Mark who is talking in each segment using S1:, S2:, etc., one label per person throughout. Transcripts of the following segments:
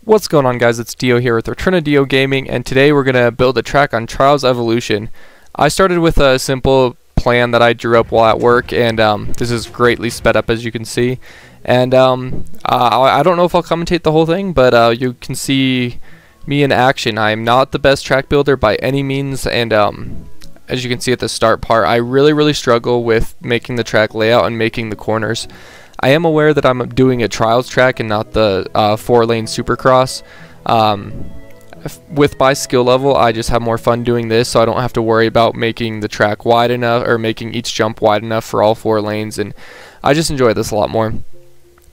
S1: What's going on, guys? It's DeeO here with Return to DeeO Gaming, and today we're going to build a track on Trials Evolution. I started with a simple plan that I drew up while at work, and this is greatly sped up, as you can see. And I don't know if I'll commentate the whole thing, but you can see me in action. I'm not the best track builder by any means, and as you can see at the start part, I really struggle with making the track layout and making the corners. I am aware that I'm doing a trials track and not the 4-lane supercross. With my skill level, I just have more fun doing this, so I don't have to worry about making the track wide enough or making each jump wide enough for all 4 lanes, and I just enjoy this a lot more.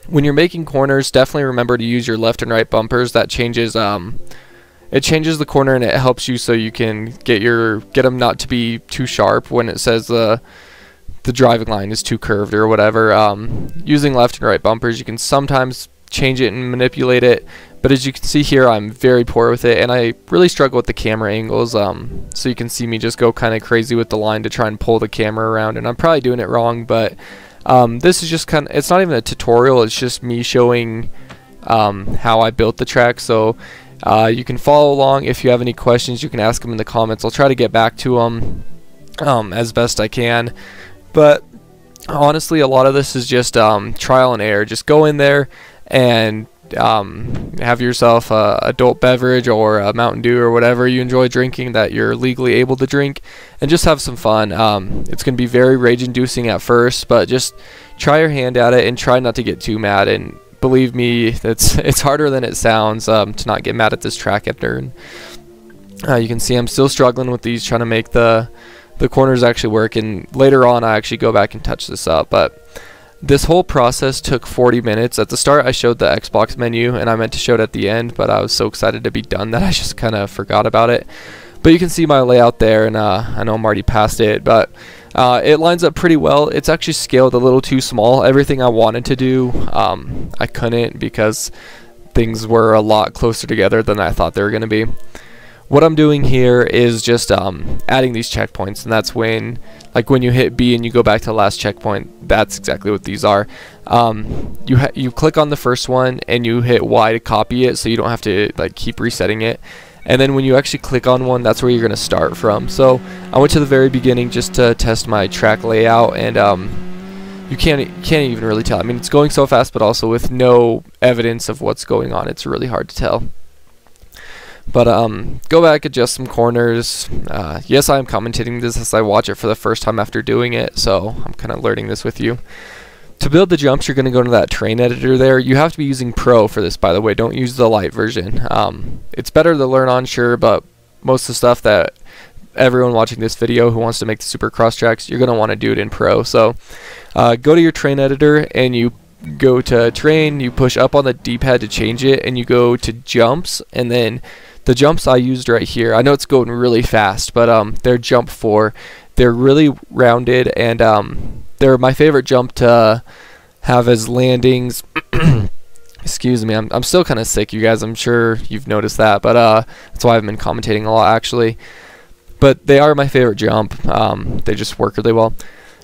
S1: When you're making corners, definitely remember to use your left and right bumpers. That changes it changes the corner, and it helps you so you can get them not to be too sharp when it says the driving line is too curved or whatever. Using left and right bumpers, you can sometimes change it and manipulate it, but as you can see here, I'm very poor with it, and I really struggle with the camera angles. So you can see me just go kind of crazy with the line to try and pull the camera around, and I'm probably doing it wrong, but this is just kind of, it's not even a tutorial, it's just me showing how I built the track. So you can follow along. If you have any questions, you can ask them in the comments. I'll try to get back to them as best I can. But honestly, a lot of this is just trial and error. Just go in there and have yourself a adult beverage or a Mountain Dew or whatever you enjoy drinking that you're legally able to drink, and just have some fun. It's going to be very rage-inducing at first, but just try your hand at it and try not to get too mad. And believe me, it's harder than it sounds to not get mad at this track editor. And you can see I'm still struggling with these, trying to make the corners actually work, and later on I actually go back and touch this up. But this whole process took 40 minutes. At the start I showed the Xbox menu, and I meant to show it at the end, but I was so excited to be done that I just kind of forgot about it. But you can see my layout there, and I know I'm already past it, but it lines up pretty well. It's actually scaled a little too small. Everything I wanted to do, I couldn't, because things were a lot closer together than I thought they were going to be. What I'm doing here is just adding these checkpoints, and that's when you hit B and you go back to the last checkpoint, that's exactly what these are. You click on the first one and you hit Y to copy it, so you don't have to keep resetting it. And then when you actually click on one, that's where you're going to start from. So I went to the very beginning just to test my track layout, and you can't even really tell. I mean, it's going so fast, but also with no evidence of what's going on, it's really hard to tell. But go back, adjust some corners. Yes, I'm commentating this as I watch it for the first time after doing it, so I'm kind of learning this with you. To build the jumps, you're going to go to that train editor there. You have to be using Pro for this, by the way. Don't use the light version. It's better to learn on, sure, but most of the stuff that everyone watching this video who wants to make the Supercross tracks, you're going to want to do it in Pro. So go to your train editor, and you go to train, you push up on the D-pad to change it, and you go to jumps, and then the jumps I used right here, I know it's going really fast, but they're jump 4. They're really rounded, and they're my favorite jump to have as landings. Excuse me, I'm still kind of sick, you guys. I'm sure you've noticed that, but that's why I've been commentating a lot, actually. But they are my favorite jump. They just work really well.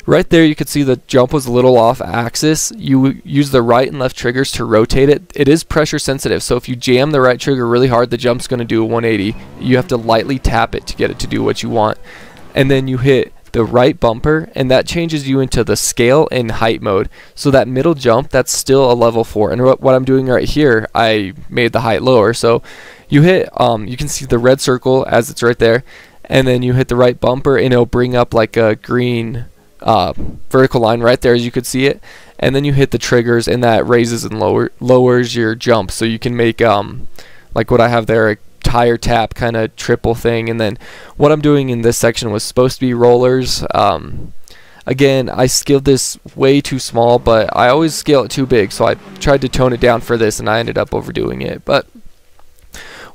S1: Right there, you can see the jump was a little off axis. You use the right and left triggers to rotate it. It is pressure sensitive, so if you jam the right trigger really hard, the jump's going to do a 180. You have to lightly tap it to get it to do what you want. And then you hit the right bumper, and that changes you into the scale and height mode. So that middle jump, that's still a level 4. And what I'm doing right here, I made the height lower. So you hit, you can see the red circle as it's right there, and then you hit the right bumper, and it'll bring up like a green vertical line right there, as you could see it, and then you hit the triggers, and that raises and lowers your jump, so you can make like what I have there, a tire tap kind of triple thing. And then what I'm doing in this section was supposed to be rollers. Again, I scaled this way too small, but I always scale it too big, so I tried to tone it down for this, and I ended up overdoing it. But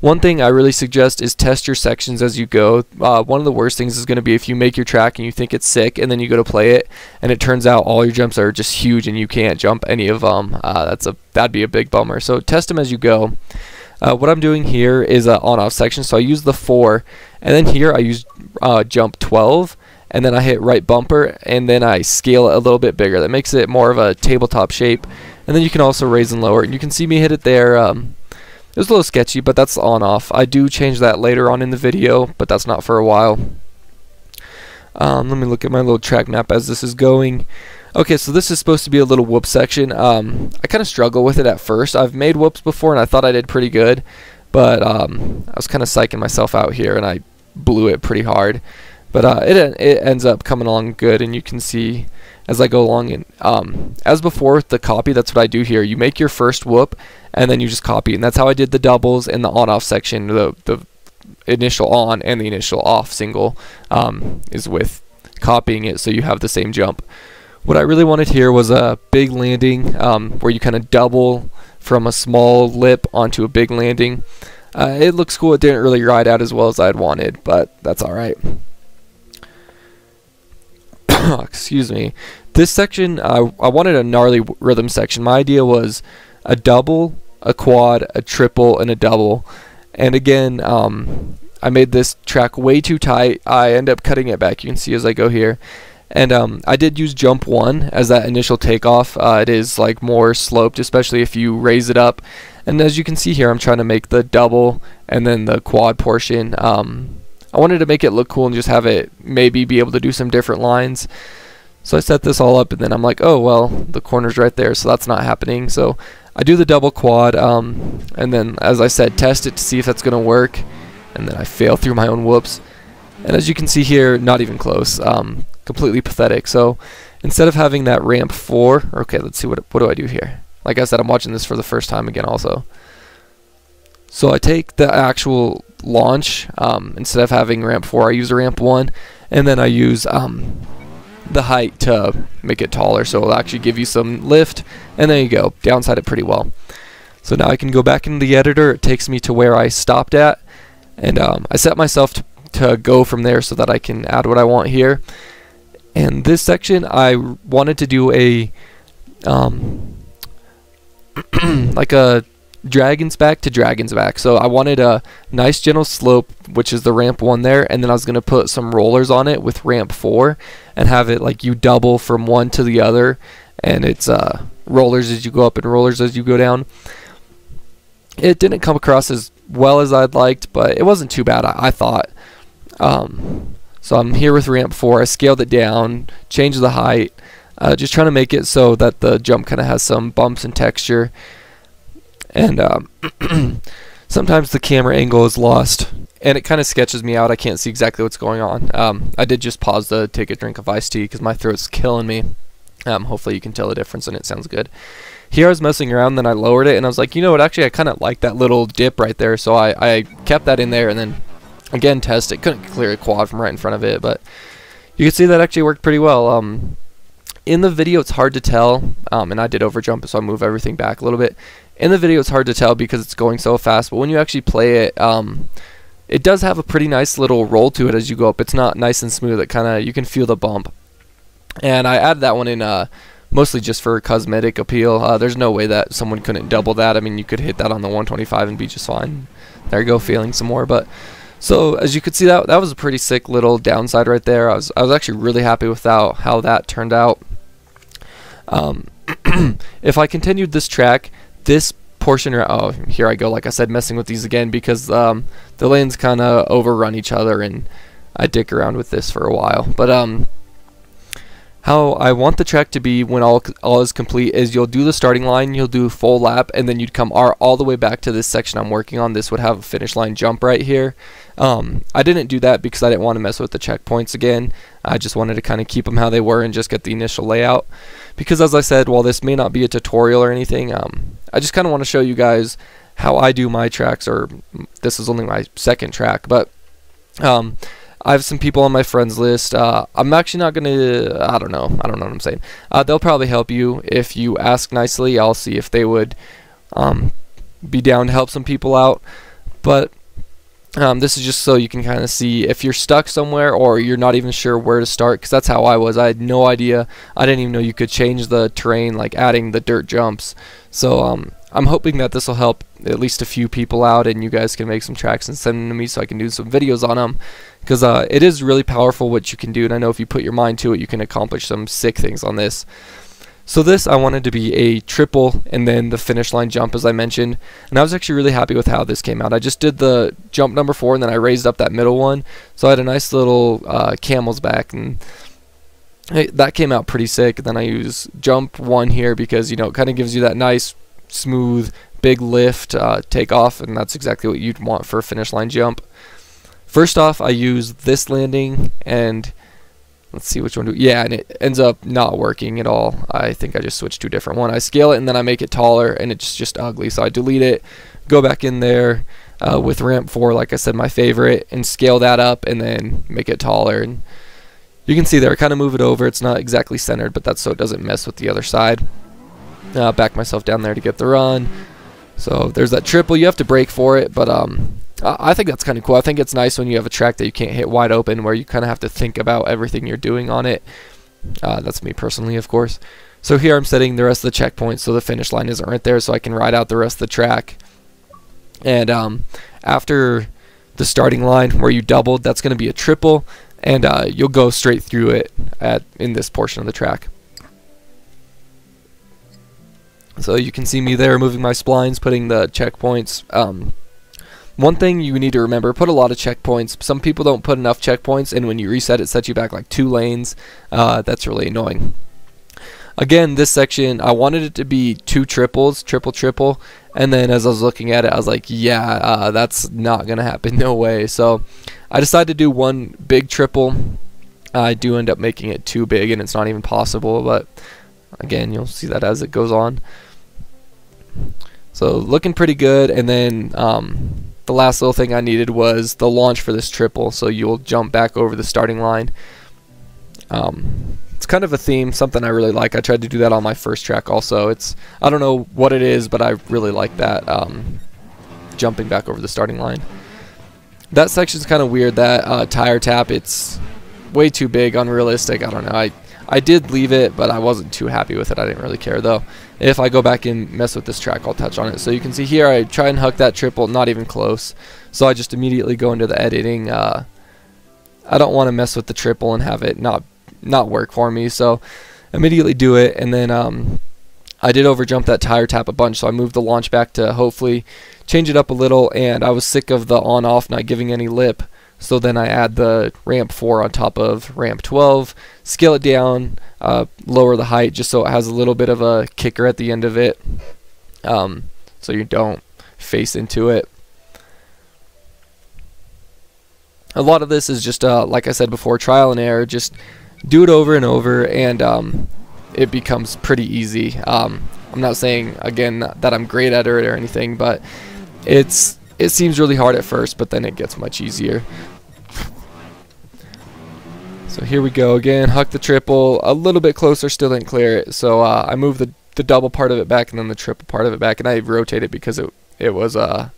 S1: one thing I really suggest is test your sections as you go. One of the worst things is going to be if you make your track and you think it's sick, and then you go to play it, and it turns out all your jumps are just huge and you can't jump any of them. That'd be a big bummer. So test them as you go. What I'm doing here is an on-off section, so I use the 4, and then here I use jump 12, and then I hit right bumper, and then I scale it a little bit bigger. That makes it more of a tabletop shape. And then you can also raise and lower, and you can see me hit it there. It was a little sketchy, but that's on off. I do change that later on in the video, but that's not for a while. Let me look at my little track map as this is going. Okay, so this is supposed to be a little whoop section. I kind of struggle with it at first. I've made whoops before, and I thought I did pretty good, but I was kind of psyching myself out here, and I blew it pretty hard. But it ends up coming along good, and you can see as I go along. And as before with the copy, that's what I do here. You make your first whoop, and then you just copy. And that's how I did the doubles and the on-off section. The initial on and the initial off single is with copying it, so you have the same jump. What I really wanted here was a big landing where you kind of double from a small lip onto a big landing. It looks cool. It didn't really ride out as well as I'd wanted, but that's alright. Excuse me. This section, I wanted a gnarly rhythm section. My idea was a double, a quad, a triple, and a double. And again, I made this track way too tight. I end up cutting it back. You can see as I go here. And I did use jump 1 as that initial takeoff. It is like more sloped, especially if you raise it up. And as you can see here, I'm trying to make the double and then the quad portion. I wanted to make it look cool and just have it maybe be able to do some different lines. So I set this all up, and then I'm like, oh well, the corner's right there, so that's not happening. So I do the double quad, and then as I said, test it to see if that's gonna work, and then I fail through my own whoops. And as you can see here, not even close. Completely pathetic. So instead of having that ramp 4, okay, let's see what do I do here. Like I said, I'm watching this for the first time again also. So I take the actual launch, instead of having ramp 4, I use a ramp 1, and then I use the height to make it taller, so it'll actually give you some lift, and there you go, downside it pretty well. So now I can go back into the editor. It takes me to where I stopped at, and I set myself to go from there so that I can add what I want here. And this section, I wanted to do a like a dragon's back to dragon's back. So I wanted a nice gentle slope, which is the ramp 1 there, and then I was going to put some rollers on it with ramp 4 and have it like you double from one to the other, and it's rollers as you go up and rollers as you go down. It didn't come across as well as I'd liked, but it wasn't too bad, I thought. So I'm here with ramp 4. I scaled it down, changed the height, just trying to make it so that the jump kind of has some bumps and texture. And sometimes the camera angle is lost, and it kind of sketches me out. I can't see exactly what's going on. I did just pause to take a drink of iced tea because my throat's killing me. Hopefully you can tell the difference, and it sounds good. Here I was messing around, then I lowered it, and I was like, you know what, actually I kind of like that little dip right there, so I kept that in there, and then again test it. Couldn't clear a quad from right in front of it, but you can see that actually worked pretty well. In the video it's hard to tell, and I did overjump, so I move everything back a little bit. In the video it's hard to tell because it's going so fast, but when you actually play it, it does have a pretty nice little roll to it as you go up. It's not nice and smooth. It kind of, you can feel the bump. And I added that one in mostly just for cosmetic appeal. There's no way that someone couldn't double that. I mean, you could hit that on the 125 and be just fine. There you go, feeling some more. But so as you could see, that was a pretty sick little downside right there. I was actually really happy with how that turned out. If I continued this track, this portion, oh, here I go, like I said, messing with these again because the lanes kind of overrun each other, and I dick around with this for a while. But how I want the track to be when all is complete is you'll do the starting line, you'll do full lap, and then you'd come all the way back to this section I'm working on. This would have a finish line jump right here. I didn't do that because I didn't want to mess with the checkpoints again. I just wanted to kind of keep them how they were and just get the initial layout. Because as I said, while this may not be a tutorial or anything, I just kind of want to show you guys how I do my tracks, or this is only my second track, but I have some people on my friends list. I'm actually not gonna, I don't know what I'm saying. They'll probably help you if you ask nicely. I'll see if they would be down to help some people out. But this is just so you can kind of see if you're stuck somewhere or you're not even sure where to start, because that's how I was. I had no idea. I didn't even know you could change the terrain, like adding the dirt jumps. So I'm hoping that this will help at least a few people out, and you guys can make some tracks and send them to me so I can do some videos on them. because it is really powerful what you can do, and I know if you put your mind to it, you can accomplish some sick things on this. So this I wanted to be a triple and then the finish line jump, as I mentioned, and I was actually really happy with how this came out. I just did the jump number 4 and then I raised up that middle one, so I had a nice little camel's back, and that came out pretty sick. And then I use jump 1 here because, you know, it kind of gives you that nice smooth big lift takeoff, and that's exactly what you'd want for a finish line jump. First off, I use this landing, and let's see which one yeah, and it ends up not working at all. I think I just switched to a different one. I scale it and then I make it taller, and it's just ugly, so I delete it, go back in there with ramp 4, like I said, my favorite, and scale that up and then make it taller. And you can see there, I kind of move it over. It's not exactly centered, but that's so it doesn't mess with the other side. Back myself down there to get the run. So there's that triple. You have to brake for it, but I think that's kind of cool. I think it's nice when you have a track that you can't hit wide open, where you kind of have to think about everything you're doing on it. That's me personally, of course. So here I'm setting the rest of the checkpoints so the finish line isn't right there, so I can ride out the rest of the track. And after the starting line where you doubled, that's going to be a triple, and you'll go straight through it in this portion of the track. So you can see me there moving my splines, putting the checkpoints. One thing you need to remember, put a lot of checkpoints. Some people don't put enough checkpoints, and when you reset, it sets you back like 2 lanes. That's really annoying. Again, this section, I wanted it to be 2 triples, triple, and then as I was looking at it, I was like, yeah, that's not going to happen, no way. So I decided to do 1 big triple. I do end up making it too big, and it's not even possible, but again, you'll see that as it goes on. So looking pretty good, and then the last little thing I needed was the launch for this triple, so you'll jump back over the starting line. It's kind of a theme, something I really like. I tried to do that on my first track also. I don't know what it is, but I really like that, jumping back over the starting line. That section's kind of weird, that tire tap. It's way too big, unrealistic. I don't know. I did leave it, but I wasn't too happy with it. I didn't really care, though. If I go back and mess with this track, I'll touch on it. So you can see here, I try and huck that triple, not even close. So I just immediately go into the editing. I don't want to mess with the triple and have it not work for me. So immediately do it, and then I did overjump that tire tap a bunch, so I moved the launch back to hopefully change it up a little, and I was sick of the on-off not giving any lip. So then I add the ramp 4 on top of ramp 12, scale it down, lower the height just so it has a little bit of a kicker at the end of it, so you don't face into it. A lot of this is just, like I said before, trial and error. Just do it over and over, and it becomes pretty easy. I'm not saying, again, that I'm great at it or anything, but it seems really hard at first, but then it gets much easier. So here we go again, huck the triple, a little bit closer, still didn't clear it. So I moved the double part of it back and then the triple part of it back, and I rotate it because it was a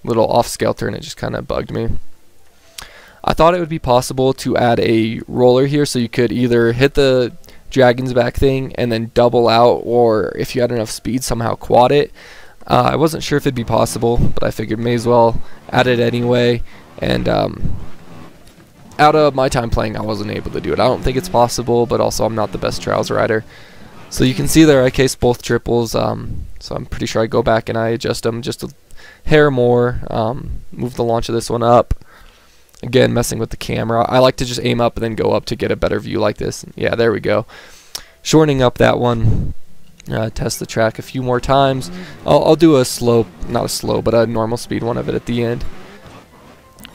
S1: little off skelter and it just kind of bugged me. I thought it would be possible to add a roller here, so you could either hit the dragon's back thing and then double out, or if you had enough speed, somehow quad it. I wasn't sure if it'd be possible, but I figured may as well add it anyway. And out of my time playing, I wasn't able to do it. I don't think it's possible, but also I'm not the best trials rider. So you can see there I case both triples, so I'm pretty sure I go back and I adjust them just a hair more, move the launch of this one up. Again, messing with the camera. I like to just aim up and then go up to get a better view like this. Yeah, there we go. Shortening up that one. Test the track a few more times. I'll do a slow, not a slow, but a normal speed one of it at the end.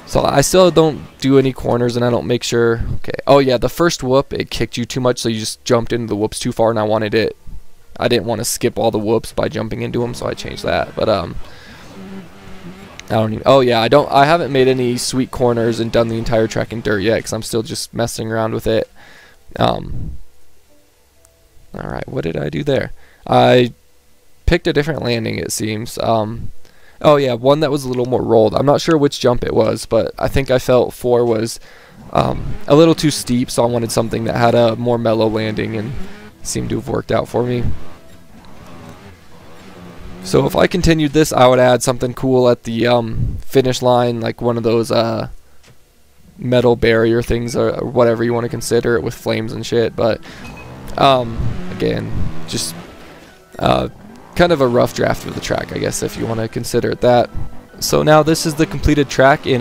S1: So I still don't do any corners, and I don't make sure. Okay. Oh yeah, the first whoop, it kicked you too much, so you just jumped into the whoops too far, and I didn't want to skip all the whoops by jumping into them, so I changed that. But I don't even. Oh yeah, I haven't made any sweet corners and done the entire track in dirt yet, because I'm still just messing around with it. All right, what did I do there? I picked a different landing, it seems. Oh yeah, one that was a little more rolled. I'm not sure which jump it was, but I think I felt 4 was a little too steep, so I wanted something that had a more mellow landing, and it seemed to have worked out for me. So if I continued this, I would add something cool at the finish line, like one of those metal barrier things or whatever you want to consider it with flames and shit. But again, just kind of a rough draft of the track, I guess, if you want to consider it that. So now this is the completed track in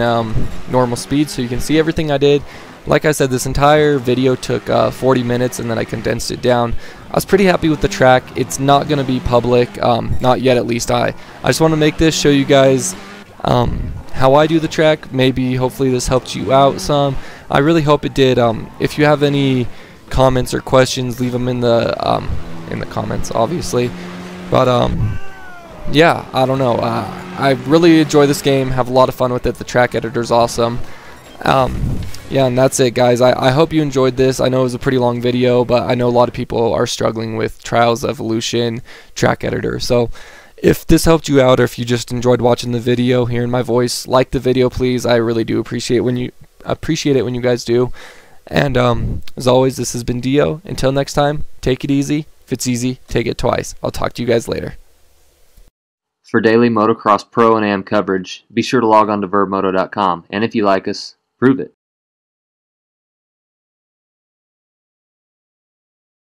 S1: normal speed, so you can see everything I did. Like I said, this entire video took 40 minutes, and then I condensed it down. I was pretty happy with the track. It's not going to be public, not yet at least. I just want to make this, show you guys how I do the track. Maybe, hopefully this helped you out some. I really hope it did. If you have any comments or questions, leave them in the comments, obviously. But yeah, I don't know. I really enjoy this game, have a lot of fun with it. The track editor's awesome. Yeah, and that's it, guys. I hope you enjoyed this. I know it was a pretty long video, but I know a lot of people are struggling with Trials Evolution Track Editor. So if this helped you out, or if you just enjoyed watching the video, hearing my voice, like the video, please. I really do appreciate it when you guys do. And as always, this has been DeeO. Until next time, take it easy. If it's easy, take it twice. I'll talk to you guys later.
S2: For daily motocross pro and am coverage, be sure to log on to vurbmoto.com, and if you like us, prove it.